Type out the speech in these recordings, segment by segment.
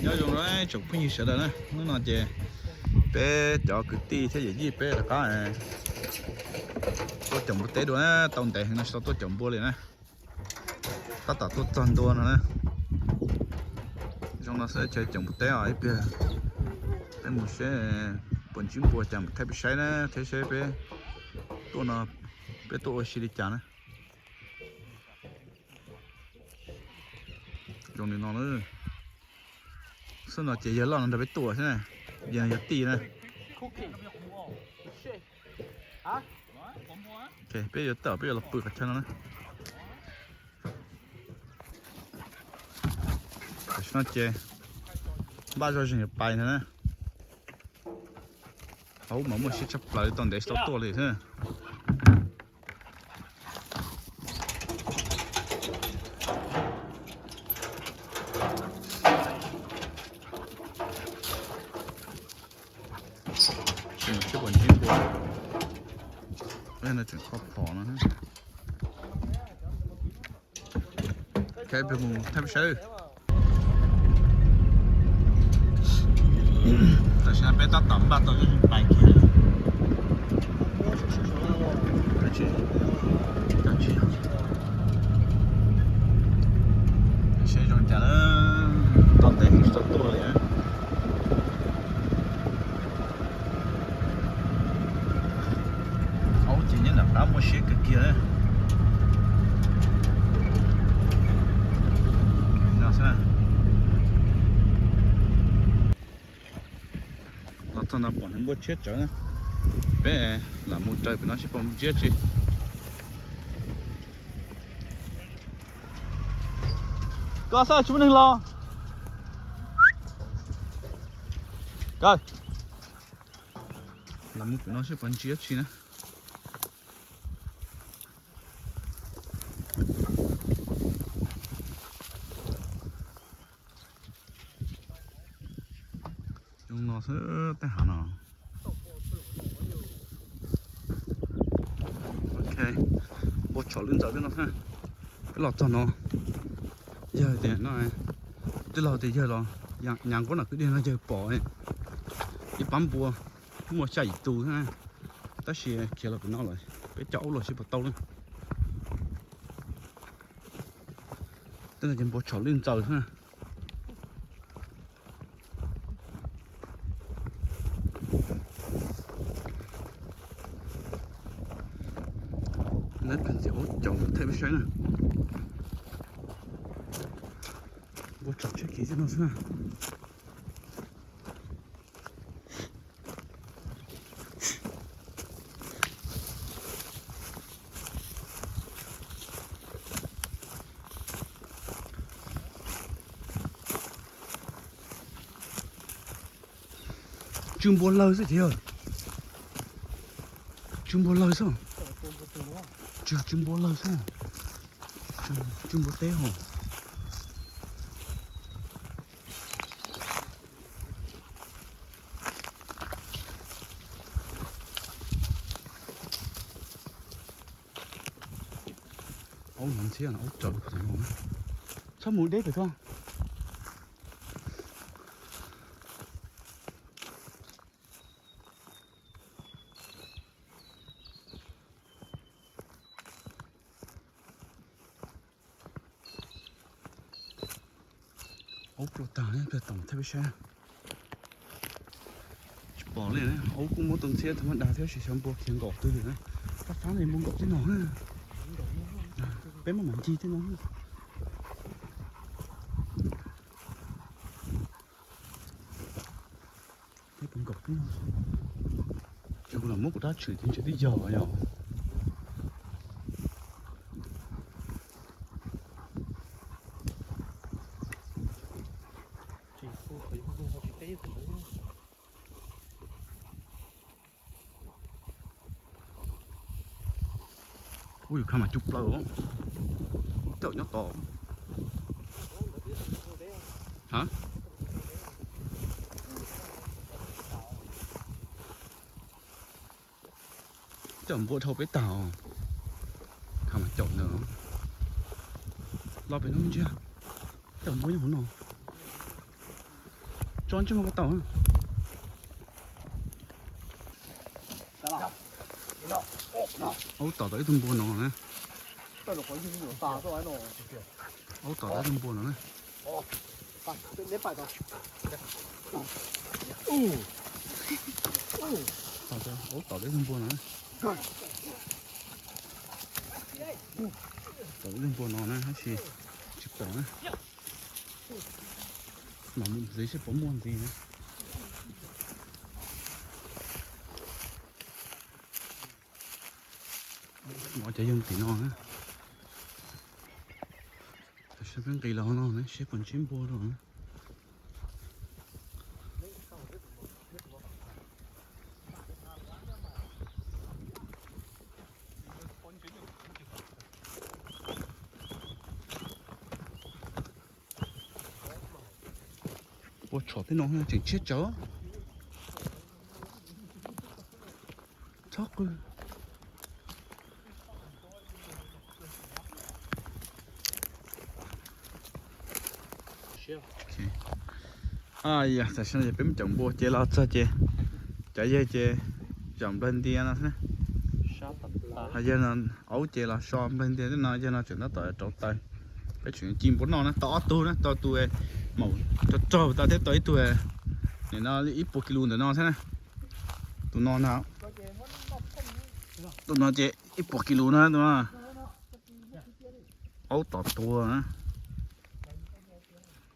nhớ dùng đấy chụp cái gì sợ đó nè nó nói chè bé cho cứ ti thế gì bé là có này tôi trồng một té đuôi á tông té nó sao tôi trồng bua liền nè tất cả tôi toàn đuôi nữa nè trong nó sẽ chơi trồng một té ở bên bên một xe bận chim bùa chẳng thấy bị say nè thấy say bé tôi nó bé tôi xí đi chả nè trong này nó nữa sao nó chỉ giờ nó đã biết tuổi thế này giờ giờ tì này ok bây giờ tờ bây giờ là bự cả chân nó nó chơi ba giờ chỉ bài nữa hấu mà một chiếc chấp lại toàn để stop tua liền thế cái quần jean bùa đây là chuyện khó phỏ nó cái bên mùng thép sứ tại sao bé ta tẩm ba tao cho bài kia cái chuyện sẽ dùng trả nó toàn thể hình sốt tua liền chỉ nhớ là đã mua xe cái kia đấy nào xem nó thằng nào bọn nó mua chết chở nè bé là một trời của nó sẽ không chết chứ có sao chú đừng lo rồi là một của nó sẽ vẫn chết chứ nè nó sẽ tay hả nào ok bộ chó lên giờ bên nó ha cái lọt cho nó giờ thì nó này cái lọt thì giờ rồi nhàng có là cứ đi nó chơi bỏ ấy cái bấm bùa mua chạy tù ha ta sẽ kia là của nó rồi cái cháu rồi sẽ bắt tàu luôn tức là chỉ bộ chó lên giờ ha lấy cần dẻo trồng thêm cái này bố chọc chết kỹ cho nó xem nào chum bò lâu rồi thiệt chum bò lâu sao chưa chum bò lâu sao chum bò té hả ông làm thế là ông chọn được cái gì sao muốn đấy phải không ốc lột tàu nhé, phải tổng theo xe bỏ lên đấy, ốc cũng muốn tổng xe thằng bạn đào theo chỉ xem bộ tiếng gõ từ đấy các phá này muốn gõ thế nào ha bé mà mảnh chi thế nào cái bằng gọt thế nào chứ là mốc của ta chửi tiếng chửi tới giờ nhở ui khá mà chụp lâu tợ nhóc to hả chậm vô thâu cái tàu khá mà chọn nữa lo phải nó chưa chậm vô như thế nào tròn chứ mà có tàu hả? Ấu tàu tới thùng buồn nó nè. Ấu tàu tới thùng buồn nó nè. Ấu tàu tới thùng buồn nó nè. Tàu tới thùng buồn nó nè, hay gì? Chụp tàu nè. Mà mình giấy sẽ có muôn gì nữa. Mọi trái dân tí nó nữa. Sẽ bên cây lâu nó nữa, sẽ còn chim bùa rồi nữa. Ủa chó thế nó chẳng chết chó. Chắc rồi. À dạ, tại sao giờ bấm chồng bùa chơi lo cho chơi. Chạy dây chơi chồng bên tia nó thế. Hay giờ nó ấu chơi là xóm bên tia thế nào giờ nó chuyện nó tới trâu tay. Cái chuyện chim bốn nó to tu màu cho ta thế tới tu để nó ít bộ kilo nữa nó thế này. Tụi nó nào. Tụi nó chơi ít bộ kilo nữa tụi nó. Ấu to tua nữa.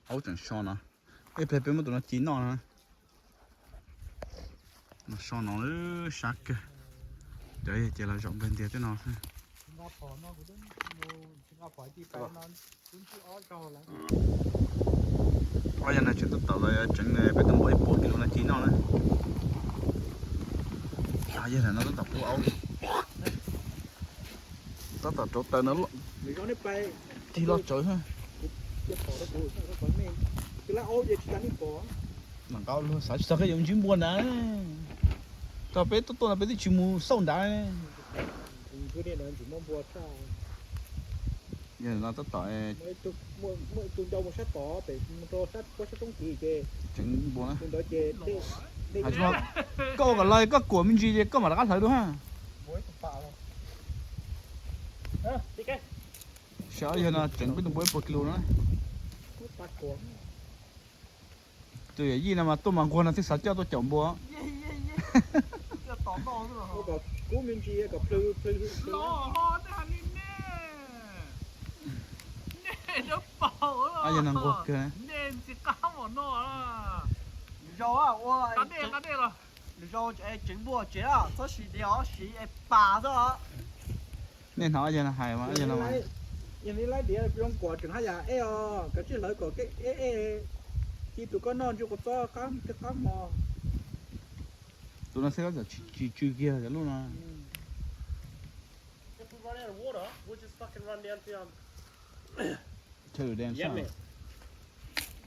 Ấu chẳng xòn nó. Cái phê phê mà tụi nó chín nó nè. Nó xòn nó nữa sắc kìa. Đấy chỉ là rộng bên kia thế nào thôi. Bây giờ này chúng ta tạo lại trứng này phải tầm 4 kg là chín nó nè. À giờ này nó tập của ấu. Nó tập chỗ tay nó lộn. Thì lo trời ha. Nặng cao luôn, sao cái giống chim buồn đấy. Tao biết tôi là biết cái chim sông đấy. Giờ nó tất tỏi. Trứng buồn á. À chứ mà câu cả lời các của mình gì câu mà đã cắt thấy đúng ha. Sợ giờ là trứng biết tầm 4 kg nữa. Từ cái gì mà tôi mang con là thích sát cho tôi chồng bùa. Cú miếng chi cái plư nó ho thế hả nè nó bảo rồi À giờ nàng gục kìa. nè chỉ cá mà nó à rau à, wow, cá đê rồi rau trứng bùa chế à, có xì đéo xì bà đó. Nên nó giờ là hài mà giờ là mà. Giờ này lấy đĩa trong quả trứng hay là cái chuyện lấy của cái khi tụi con non chưa có to cái mò. Tụi nó sẽ có chỉ kia cái luôn à. If we run out of water, we'll just fucking run down to Thử đèn sao. Yemen.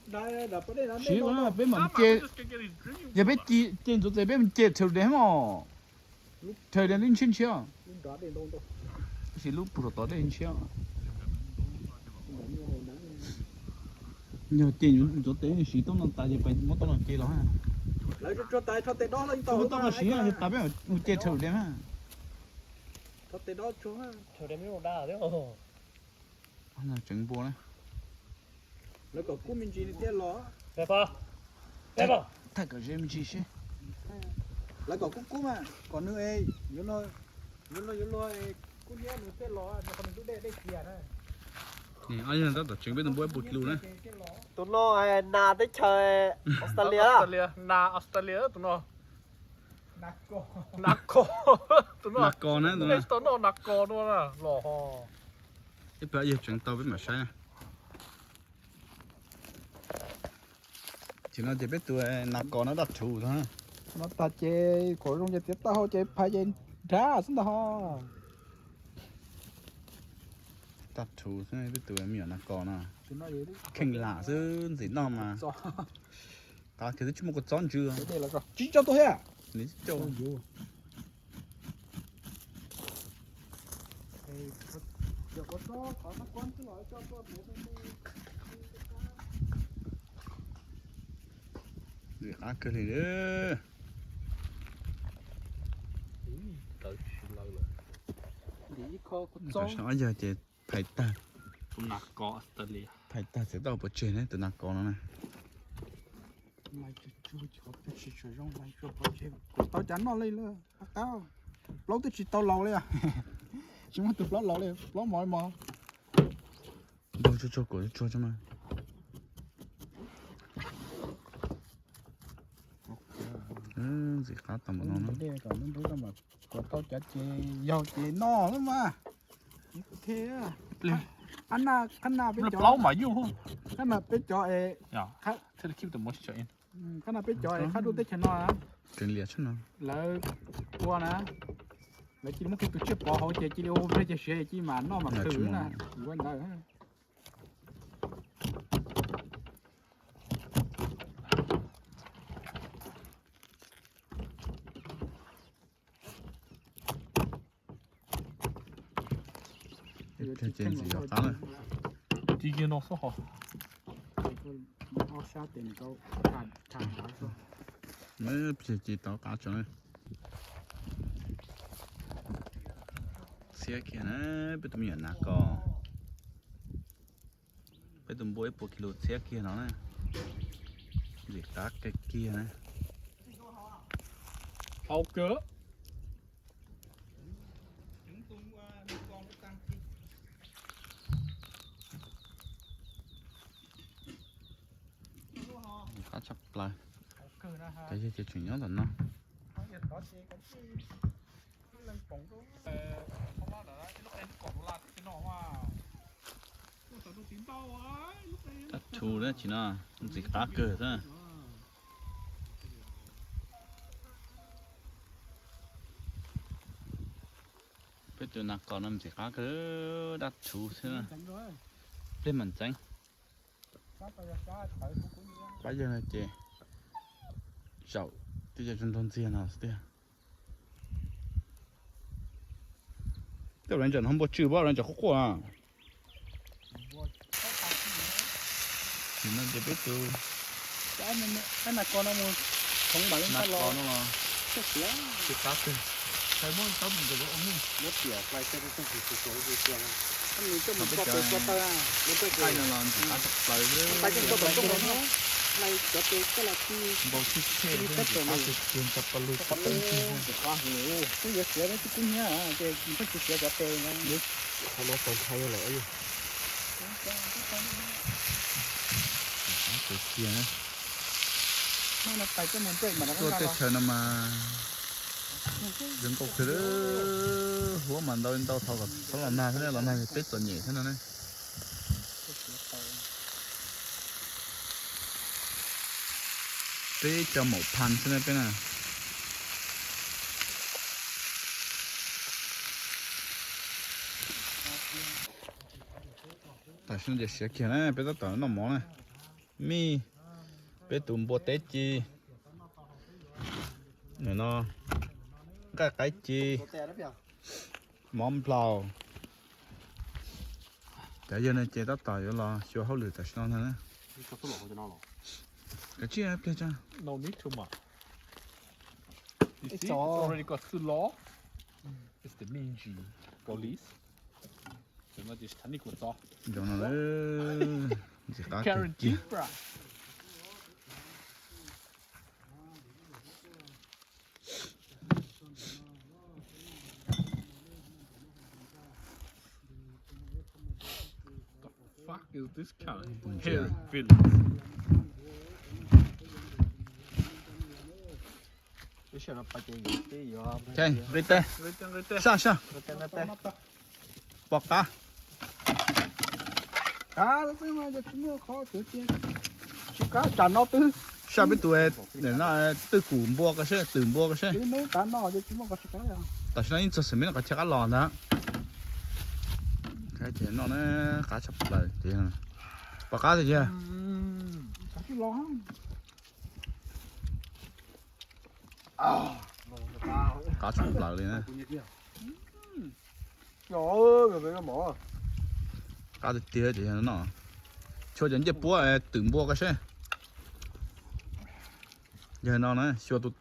Đây đập ở đây nó. Chỉ có là bên mình Cá mà chơi. just get his drinking Giờ biết chi trên chỗ này bên mình chơi thử đèn mà. Thử đèn lên trên chưa? Lúc đó đến đâu đâu. Chỉ lúc bữa đó lên chưa? Nhờ tiền chỗ tế chỉ tông nó tại vì phải mất tông nó kia đó ha. Lấy cho tay cho tay đó lên tàu. Tông nó chỉ là tại bên mình chơi thử đèn ha. Cho tay đó xuống ha. Trời đem miếng đá đấy. Oh. Anh là trứng bùa đấy. Lấy của cú mình chỉ để ló. Pepper. Pepper. Thay cái gì mình chỉ chứ. Lấy của cú mà. Còn nữa ấy, nhớ nói cú nhé nó để ló, nó còn mình để kia này. Nè, anh là tao trứng biết tầm 4 kg đấy. Tụi nó nà tới chơi Australia. Australia tụi nó Nako. nako tụi nó Nạc con đấy tụi nó. tụi nó nako luôn à lò ho Cái bây giờ trứng tao biết mà sai. Chỉ nó chỉ biết tụi nạc con nó đặt chủ thôi. Nó ta chơi cổ rong chơi tiếp tao chơi phai chơi ra xin tao. Đặt chủ thôi biết tụi em nạc con à. Chúng nó vậy đấy. Kinh lạ chứ gì nó mà. Ta thì chỉ một cái chón chưa. Cái này là có. Chỉ cho tôi à? Lý cho. Có nó con chứ nói cho tôi gì cá cơ này nữa tới lâu rồi đi kho cũng rồi gió sao giờ chị phải ta cũng nạc có Australia phải ta sẽ đâu bữa trên đấy từ nạc con nó này mày chú cho cái chỉ cho rong mày cho bao nhiêu tao chắn nó lên nữa tao lâu tới chỉ tao lâu lên à chỉ muốn từ lâu lên lâu mỏi mò đâu cho cổ cho mà gì cá tầm nó nó đây còn nó đối mà còn tao chả chê giàu chê no lắm mà thế à anh nào biết nó cho lâu mà yêu không anh nào biết cho ê yeah to keep the moisture in anh nào biết cho ê khá đôi tới chén no á chuyện liệt chứ nào là qua nè là chỉ muốn cái tổ chức bỏ hậu chế chỉ ô với chế xe chỉ mà nó mà thử nè quên đời ha chuyện gì đó cá này đi kia nó số họ nó sao tiền câu thàn đó số mấy chỉ tao cá cho này xe kia này bây giờ mình nạc co bây giờ bôi 1 kilo xe kia nó này gì cá cái kia này hậu cỡ cá chập lại cừ nè ha cái gì chuyện nhớ thật nó có chế cái gì lên phòng đó เพราะว่าเดี๋ยวนะลูกเอ็นกดลัดที่นอกว่าลูกสาวตัวสีเบาไว้ลูกเอ็น đặt chu đấy chỉ nó gì cá cờ thôi bây giờ nạc còn làm gì cá cờ đặt chu thế này chắn rồi lên màn tránh sao bây giờ sao phải cũng bây giờ là chị chậu bây giờ chúng tôi tiền nào thế tiểu人讲他们吃饱人家火啊，你们这边都 cái này con nó mua không bán lên 拿 ta lo 高了吗？ chết lắm 这啥子？台湾他们这个我们 nó tiểu quay xe nó không chỉ số gì tiền anh mình cho mình có cái có ta nó có 太 cái 阳了，你打的来 tay trên có 了， tổng công nó này có cái là khi 冇去切，你打的见十八路，có cái quá nhiều cái việc sửa đấy cũng nhá cái phải sửa cho tê nha Không có còn thay lại gì. 这些呢， nó tay cái món chơi mà nó 做 không 这 ra 车了嘛，人工去了，我们到人到头个，他老拿，他那老拿别做嘢，他那呢，别叫冇盘在那边啊。但是这些钱呢，别到到那忙呢，米，别炖波得鸡，rồi nó cái chi món plau cái giờ này chế tác tỏi là cho hậu lửa tại sao thế này Cho tôi lỗ cho nó lỗ. cái chi em kia cha no need too much you see it's all- already got two law it's the Minji police so nó chỉ thằng này của to rồi nó đấy chỉ cá cái Karen chi Jeep fuck is this kind of hair Phil Cái chuyện nó phải chơi gì cái gì đó. chơi đi tê sao sao bọc cá cá nó cứ mà giờ chúng nó khó chữa tiền chỉ cá chả nó tư sao biết tụi để nó từ củ mua cái xe từ mua cái xe chứ nếu cá nó thì chúng nó có cái à tại sao nó cho xem nó cái cá lòn đó cái chuyện nó cá chập lại thì bọc cá thì chưa cá chứ lo cá chập lại liền nè rồi rồi cái mỏ cá thì tía thì nó cho đến giờ búa từ mua cái xe giờ nó này xua tụt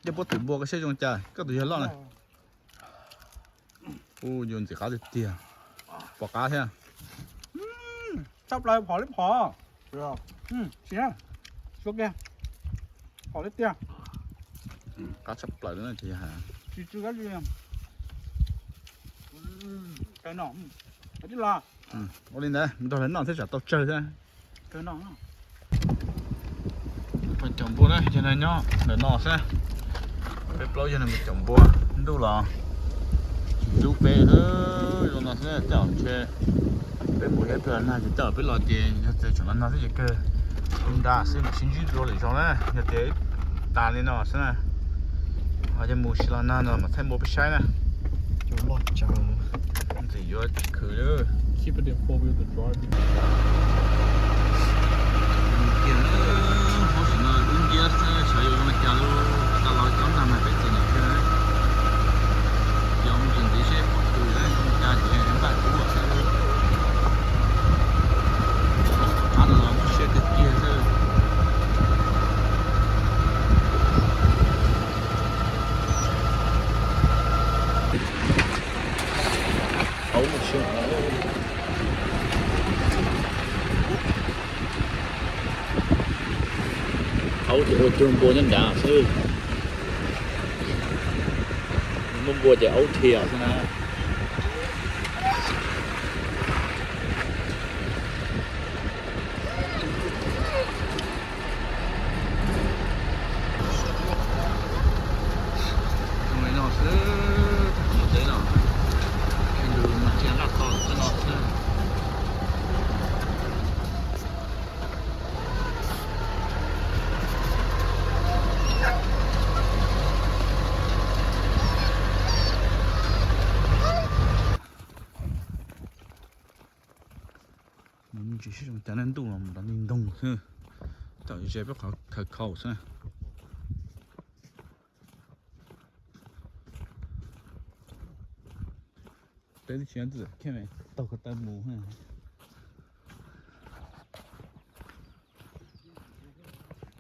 giờ bớt tự bua cái xe trong trái các tụi giờ lo này ô dùng chỉ cá được tiền bỏ cá thế à sắp lại bỏ lấy bỏ được xí ha xuống kia bỏ lấy tiền cá sắp lại nữa thì hả chỉ chưa cái gì cái nọ cái gì là ô lên đây mình đòi lên nó sẽ trả tao chơi thế cái nọ mình trồng bua đấy cho nên nhá để nó sẽ bé bao giờ mình trồng bua đâu là chú bé thôi rồi nó sẽ chảo chơi bé bùi hết rồi này chỉ chảo bé lò tiền cho chúng nó sẽ cái chúng ta sẽ là sinh dưỡng rồi cho này như thế ta lên nó sẽ này hoặc者mua xí nó mà thay mua cái sai này chỗ lót chảo thì vô khử nữa keep it in 4-wheel drive tiền họ chỉ nói đúng kia sử dụng cái chảo ta nói con nào mà phải tiền này cái dùng tiền tí xếp từ đấy cha chỉ đến bạn cũ ở sao ăn là một xe cái kia thôi ấu một xíu ấu thì hồi trường bùa nhân đá sư muốn bùa thì ấu thiệt thế nào người nó sẽ một thế nào cái đường mà chén là to cho nó sẽ mình chỉ sử dụng chén ăn đủ mà mình đã ninh đông thôi tạo như thế phải khởi khẩu xem đấy là chén tử, cái này tàu cái tay mù ha